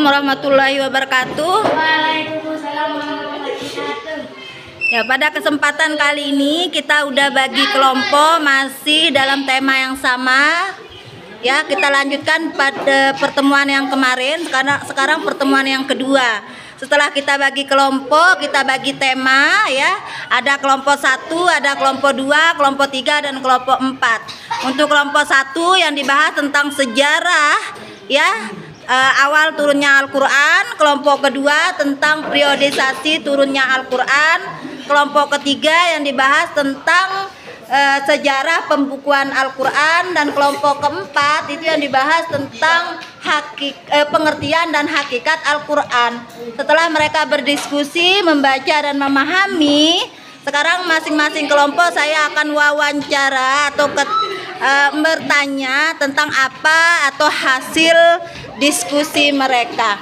Assalamualaikum warahmatullahi wabarakatuh. Waalaikumsalam warahmatullahi wabarakatuh. Ya, pada kesempatan kali ini kita udah bagi kelompok masih dalam tema yang sama. Ya, kita lanjutkan pada pertemuan yang kemarin. Sekarang pertemuan yang kedua. Setelah kita bagi kelompok, kita bagi tema ya. Ada kelompok 1, ada kelompok 2, kelompok 3 dan kelompok 4. Untuk kelompok 1 yang dibahas tentang sejarah ya, awal turunnya Al-Qur'an. Kelompok kedua tentang periodisasi turunnya Al-Qur'an. Kelompok ketiga yang dibahas tentang sejarah pembukuan Al-Qur'an, dan kelompok keempat itu yang dibahas tentang pengertian dan hakikat Al-Qur'an. Setelah mereka berdiskusi, membaca dan memahami, sekarang masing-masing kelompok saya akan wawancara atau bertanya tentang apa atau hasil diskusi mereka.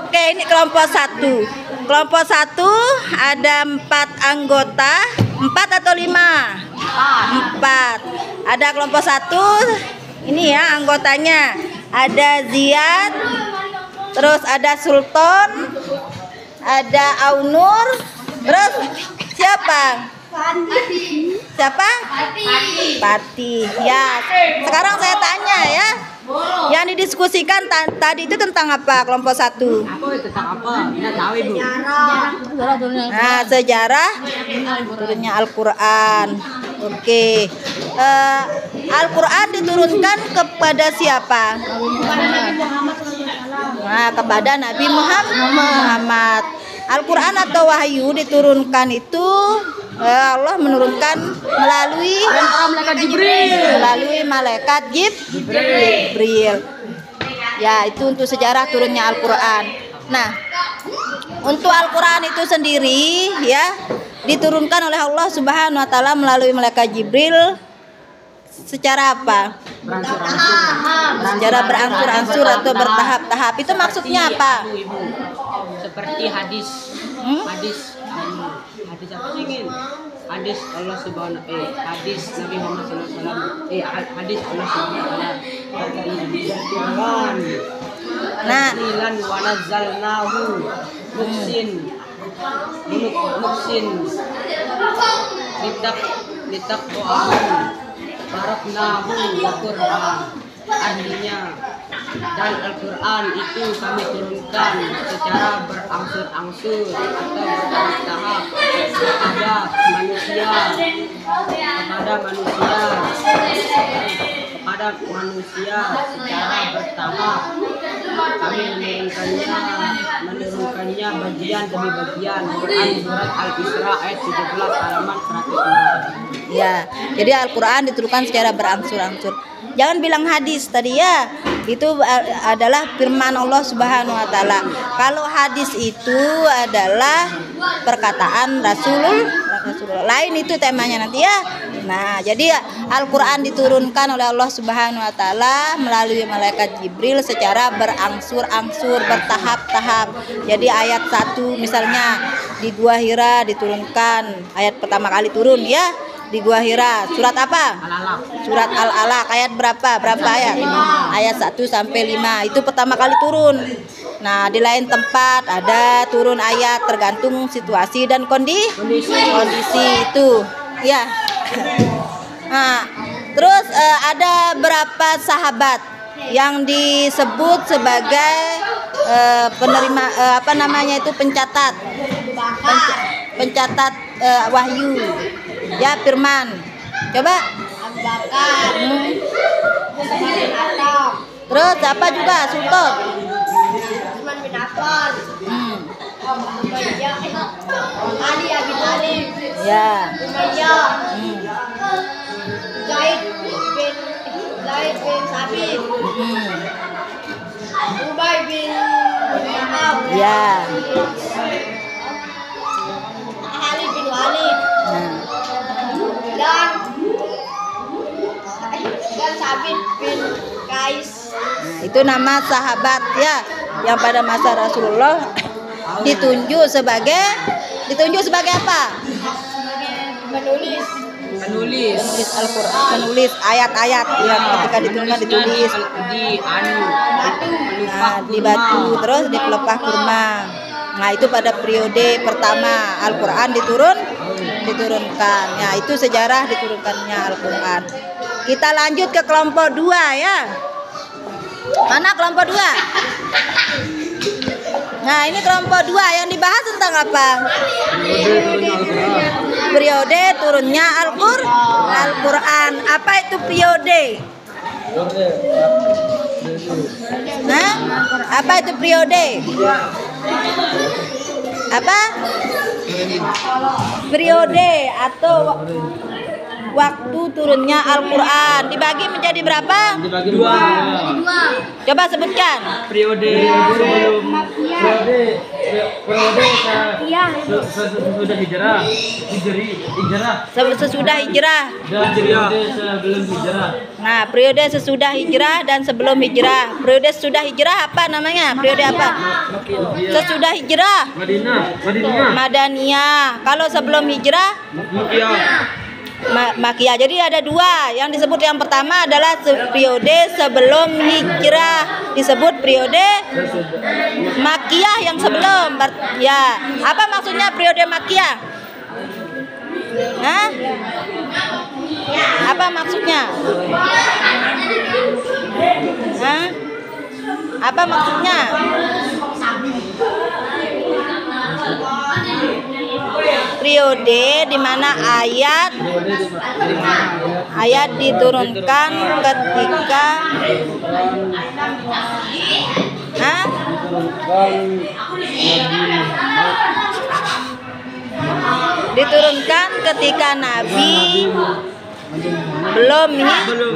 Oke, ini kelompok 1. Kelompok 1 ada 4 anggota, 4 atau 5? 4. Ada kelompok 1, ini ya anggotanya. Ada Ziyad, terus ada Sultan, ada Aunur, terus siapa? Siapa? Pati. Ya, sekarang saya tanya ya. Yang didiskusikan tadi itu tentang apa kelompok 1? Tentang apa? Tidak tahu Ibu. Nah, sejarah turunnya Al-Qur'an. Oke. Al-Qur'an diturunkan kepada siapa? Nah, kepada Nabi Muhammad. Al-Qur'an atau wahyu diturunkan itu Allah menurunkan melalui malaikat Jibril. Ya, itu untuk sejarah turunnya Al-Qur'an. Nah, untuk Al-Qur'an itu sendiri ya diturunkan oleh Allah Subhanahu wa taala melalui malaikat Jibril secara apa? Secara berangsur-angsur atau bertahap-tahap. Itu maksudnya apa? Seperti hadis apa sih ingin? Hadis Allah Subhanahu hadis Nabi Muhammad SAW. Hadis Allah Subhanahu wa taala. Nah, Nilan wa nazzalnahu muksin litak baraknahu wa Qur'an. Artinya, dan Al-Qur'an itu kami turunkan secara berangsur-angsur atau bertahap kepada manusia secara bertahap. Kami menurunkannya bagian demi bagian. Quran surat Al-Isra ayat 17 halaman 100. Ya, jadi Al-Qur'an diturunkan secara berangsur-angsur. Jangan bilang hadis tadi ya. Itu adalah firman Allah Subhanahu wa taala. Kalau hadis itu adalah perkataan Rasulullah. Lain itu temanya nanti ya. Nah, jadi Al-Qur'an diturunkan oleh Allah Subhanahu wa taala melalui malaikat Jibril secara berangsur-angsur, bertahap-tahap. Jadi ayat 1 misalnya di Gua Hira diturunkan, ayat pertama kali turun ya. Di Gua Hira, surat apa? Surat Al-Alaq. Ayat berapa? Berapa ayat? Ayat 1 sampai 5. Itu pertama kali turun. Nah, di lain tempat ada turun ayat tergantung situasi dan kondisi itu. Ya. Nah, terus ada berapa sahabat yang disebut sebagai penerima pencatat wahyu. Ya, firman. Coba. Terus apa juga? Sultan. Ya. Zaid bin Sabit. Ubay bin Ka'ab. Ya. Khalid bin Walid. Dan Sabit bin Qais. Nah, itu nama sahabat ya yang pada masa Rasulullah ditunjuk sebagai apa? Menulis Penulis. Penulis Al-Quran, penulis ayat-ayat yang ketika diturunkan ditulis. Nah, di batu terus di pelepah kurma. Nah, itu pada periode pertama Al-Quran diturunkan. Ya, itu sejarah diturunkannya Al-Quran. Kita lanjut ke kelompok 2 ya. Mana kelompok 2? Nah, ini kelompok 2 yang dibahas tentang apa? Periode turunnya Al-Quran. Apa itu periode? Nah, apa itu periode? Apa? Periode atau waktu turunnya Al-Quran dibagi menjadi berapa? Dibagi 2. Coba sebutkan. Periode sebelum periode sesudah hijrah. Sesudah hijrah. Dan periode sebelum hijrah. Nah, periode sesudah hijrah dan sebelum hijrah. Periode sesudah hijrah apa namanya? Periode apa? Sesudah hijrah. Madaniyah. Kalau sebelum hijrah? Makiyah. Jadi ada 2. Yang disebut yang pertama adalah periode sebelum hijrah, disebut periode Makiyah yang sebelum. Ya, apa maksudnya periode Makiyah? Hah? Apa maksudnya? Hah? Apa maksudnya? Periode di mana ayat diturunkan ketika diturunkan ketika Nabi belum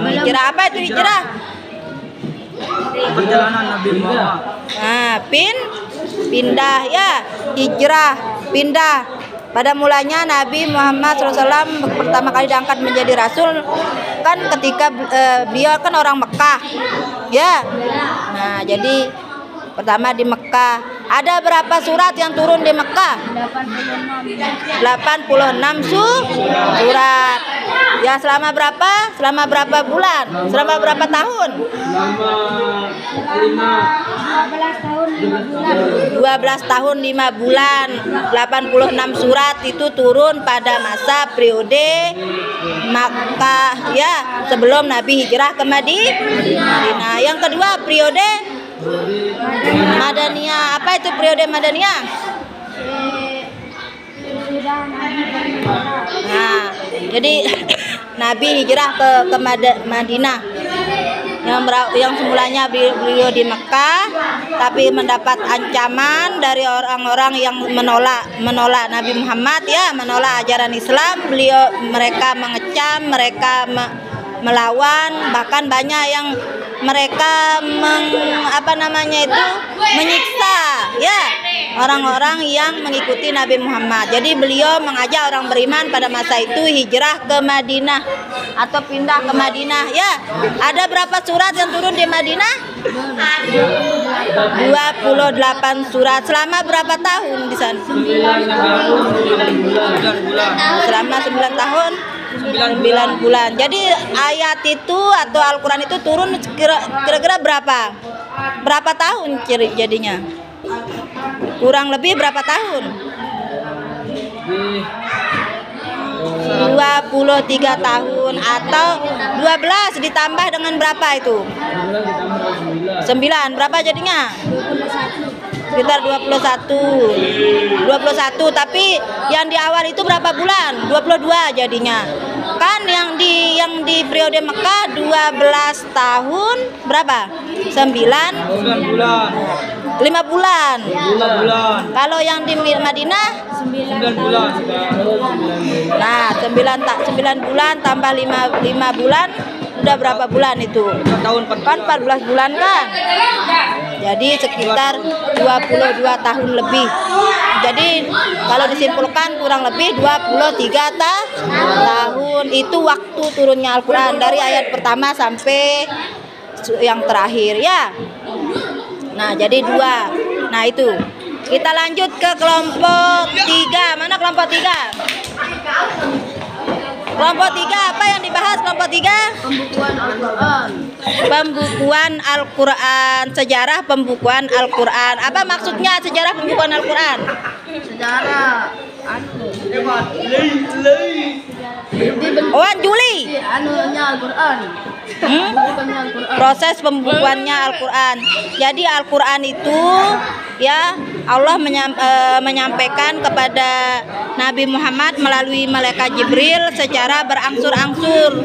hijrah. Apa itu hijrah? Perjalanan Nabi Muhammad. Nah, pindah ya, hijrah, pindah. Pada mulanya Nabi Muhammad SAW pertama kali diangkat menjadi Rasul kan ketika beliau kan orang Mekah, ya. Nah, jadi pertama di Mekah. Ada berapa surat yang turun di Mekah? 86 surat. Ya, selama berapa? Selama berapa bulan? Selama berapa tahun? Selama 12 tahun 5 bulan. 86 surat itu turun pada masa periode Makkah ya, sebelum Nabi hijrah ke Madinah. Yang kedua periode Madaniyah. Apa itu periode Madaniyah? Nah, jadi Nabi hijrah ke Madinah. Yang semulanya beliau di Mekah, tapi mendapat ancaman dari orang-orang yang menolak Nabi Muhammad ya, menolak ajaran Islam. Mereka mengecam, mereka melawan, bahkan banyak yang mereka menyiksa ya orang-orang yang mengikuti Nabi Muhammad. Jadi beliau mengajak orang beriman pada masa itu hijrah ke Madinah atau pindah ke Madinah ya. Ada berapa surat yang turun di Madinah? 28 surat. Selama berapa tahun di sana? Selama 9 tahun 9 bulan. Jadi ayat itu atau Al-Quran itu turun kira-kira berapa tahun jadinya? Kurang lebih berapa tahun? 23 tahun atau 12 ditambah dengan berapa itu? 9. Berapa jadinya? Sekitar 21, tapi yang di awal itu berapa bulan? 22 jadinya. Kan yang di periode Mekah 12 tahun berapa? 9 bulan. 5 bulan. 5 bulan. Kalau yang di Madinah 9 bulan. Nah, 9 bulan tambah 5 bulan udah berapa bulan itu? Kan 14 bulan kan? Jadi sekitar 22 tahun lebih. Jadi kalau disimpulkan kurang lebih 23 tahun itu waktu turunnya Al-Quran dari ayat pertama sampai yang terakhir ya. Nah, jadi 2. Nah, itu. Kita lanjut ke kelompok 3. Mana kelompok 3? Kelompok 3 apa yang dibahas kelompok 3? Pembukuan Al-Quran. Pembukuan Al-Quran, sejarah pembukuan Al-Quran. Apa maksudnya sejarah pembukuan Al-Quran? Sejarah Wan Juli. anunya Al-Quran. Pembukuannya Al-Quran. Proses pembukuannya Al-Quran. Jadi Al-Quran itu ya Allah menyampaikan kepada Nabi Muhammad melalui malaikat Jibril secara berangsur-angsur.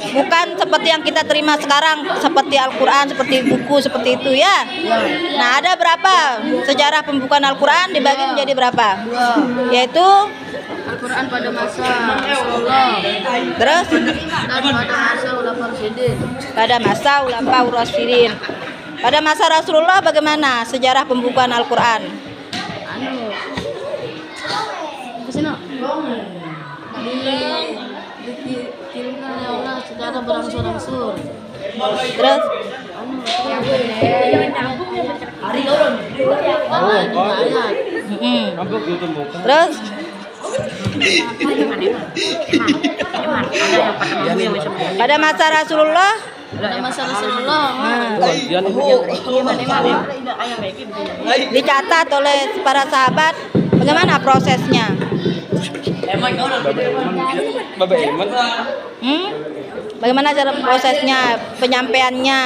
Bukan seperti yang kita terima sekarang, seperti Al-Quran, seperti buku, seperti itu ya. Nah, ada berapa sejarah pembukuan Al-Quran dibagi menjadi berapa? Yaitu Al-Quran pada masa Rasulullah terus dan pada masa Ulama Rasyidin. pada masa Ulama Rasyidin. Pada masa Rasulullah bagaimana sejarah pembukuan Al-Quran? Kesana. Dikirimkan oleh Allah secara berangsur-angsur. Terus Ayat. Terus pada masa Rasulullah Pada masa Rasulullah. dicatat oleh para sahabat bagaimana prosesnya? Bagaimana cara prosesnya, penyampaiannya?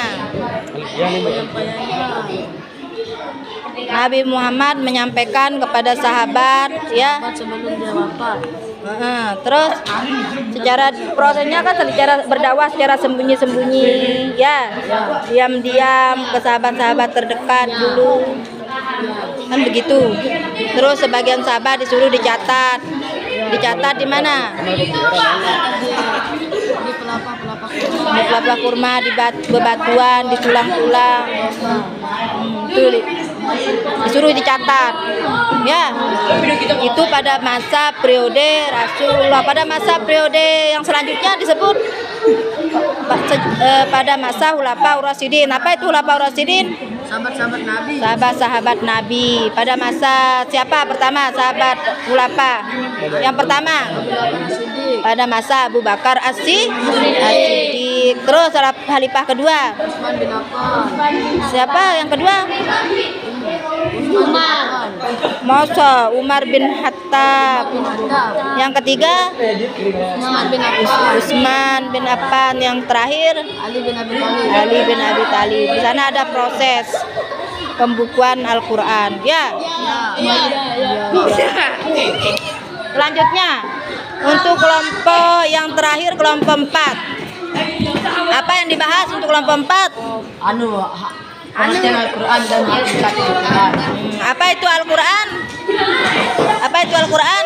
Nabi Muhammad menyampaikan kepada sahabat ya. Sebelum dia wafat. Terus secara prosesnya kan secara berdakwah secara sembunyi-sembunyi ya, diam-diam ke sahabat-sahabat terdekat dulu kan begitu. Terus sebagian sahabat disuruh dicatat di mana? Di pelapa kurma, di bebatuan, di tulang-tulang. Itu disuruh dicatat ya. Itu pada masa periode Rasulullah. Pada masa periode yang selanjutnya disebut pada masa Khulafaur Rasyidin. Apa itu Khulafaur Rasyidin? Sahabat-sahabat Nabi. Sahabat-sahabat Nabi. Pada masa siapa pertama sahabat khulafa? Yang pertama pada masa Abu Bakar As-Siddiq. Terus khalifah kedua Utsman bin Affan. siapa yang kedua? Masa Umar bin Khattab. Yang ketiga Utsman bin Affan. Utsman bin Affan. Yang terakhir Ali bin Abi Thalib. Ali bin Abi Thalib. Di sana ada proses pembukuan Al-Quran ya. Selanjutnya untuk kelompok yang terakhir, kelompok 4. Apa yang dibahas untuk kelompok 4? Pengertian Al-Quran dan hakikat Al-Quran. Apa itu Al-Quran? Apa itu Al-Quran?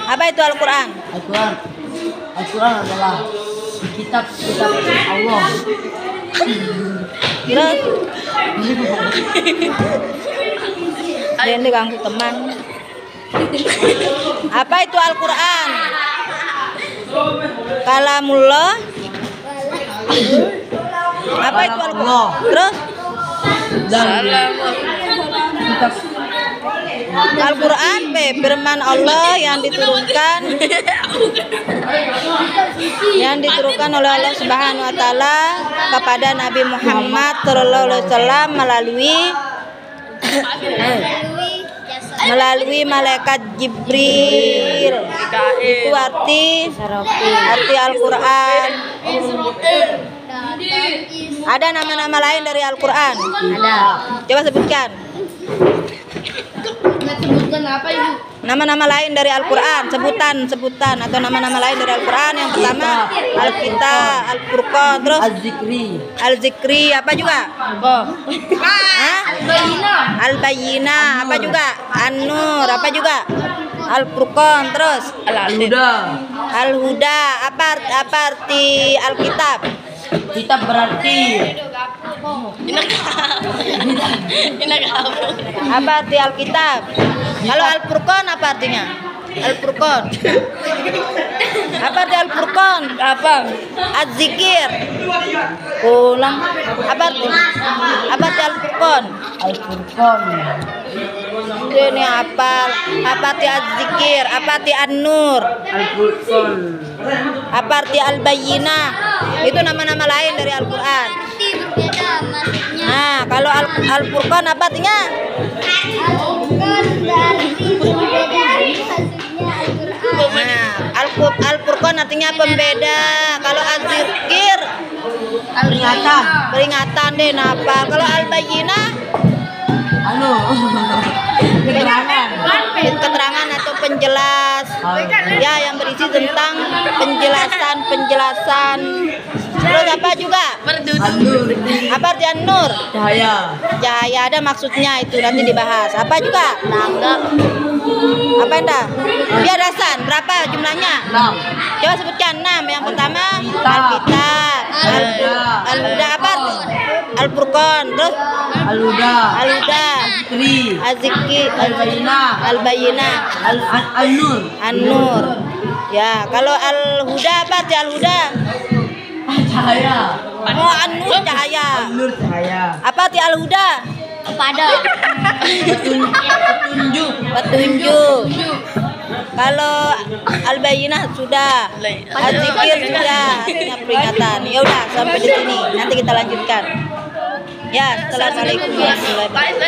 Apa itu Al-Quran? Al-Quran adalah kitab Allah. Terus dia diganggu teman. Apa itu Al-Quran? Kalamullah. Apa itu Al-Quran? Terus Al-Quran firman Allah yang diturunkan oleh Allah Subhanahu wa taala kepada Nabi Muhammad sallallahu alaihi wasallam melalui malaikat Jibril. Itu arti Al-Quran. Ada nama-nama lain dari Al-Quran? Ada. Coba sebutkan. Nama-nama lain dari Al-Quran, sebutan atau nama-nama lain dari Al-Quran. Yang pertama Al-Kitab, Al-Furqan, terus Al-Zikri, apa juga? Al-Bayyinah, apa juga? An-Nur, apa juga? Al-Furqan, terus Al-Huda. Apa arti Al-Kitab? Kitab berarti Apa arti Alkitab? Kalau Al-Furqan apa artinya? Al-Furqan. Apa arti Al-Furqan? Apa? Az-zikir. Ulang. Apa arti? Apa arti Al-Furqan? Al-Furqan. Ini apa? Apa arti Az-zikir? Apa arti An-Nur? Al-Furqan. Apa arti Al-Bayyinah? Itu nama-nama lain dari Al-Quran. Berbeda maksudnya. Nah, kalau Al-Furqan apa artinya? Al-Furqan berarti berbeda maksudnya Al-Quran. Nah, Al-Furqan artinya pembeda. Kalau Az-zikir Peringatan. peringatan deh napa. Kalau Al-Bayyinah keterangan atau penjelas. Ya, yang berisi tentang penjelasan. Terus apa juga? An-Nur. Apa arti An-Nur? Cahaya. Cahaya, ada maksudnya itu nanti dibahas. Apa juga? Langgam. Apa enda? Biadasan berapa jumlahnya? 6. Coba sebutkan 6. Yang pertama Kitab. Alkitab, Al-Huda, apa? Al-Furqan, terus Al-Huda. Al-Huda, Tri. Az-zikir, Al-Bayyinah. Al-Bayyinah, Al-Nur. An-Nur. Ya, kalau Al-Huda apa arti Al-Huda? Cahaya. Oh, An-Nur cahaya. Al-Nur cahaya. Apa arti Al-Huda? Pada Petunjuk. Kalau Al-Bayyinah sudah, Az-zikir sudah, artinya peringatan. Ya udah sampai di sini. Nanti kita lanjutkan. Ya, assalamualaikum warahmatullahi wabarakatuh.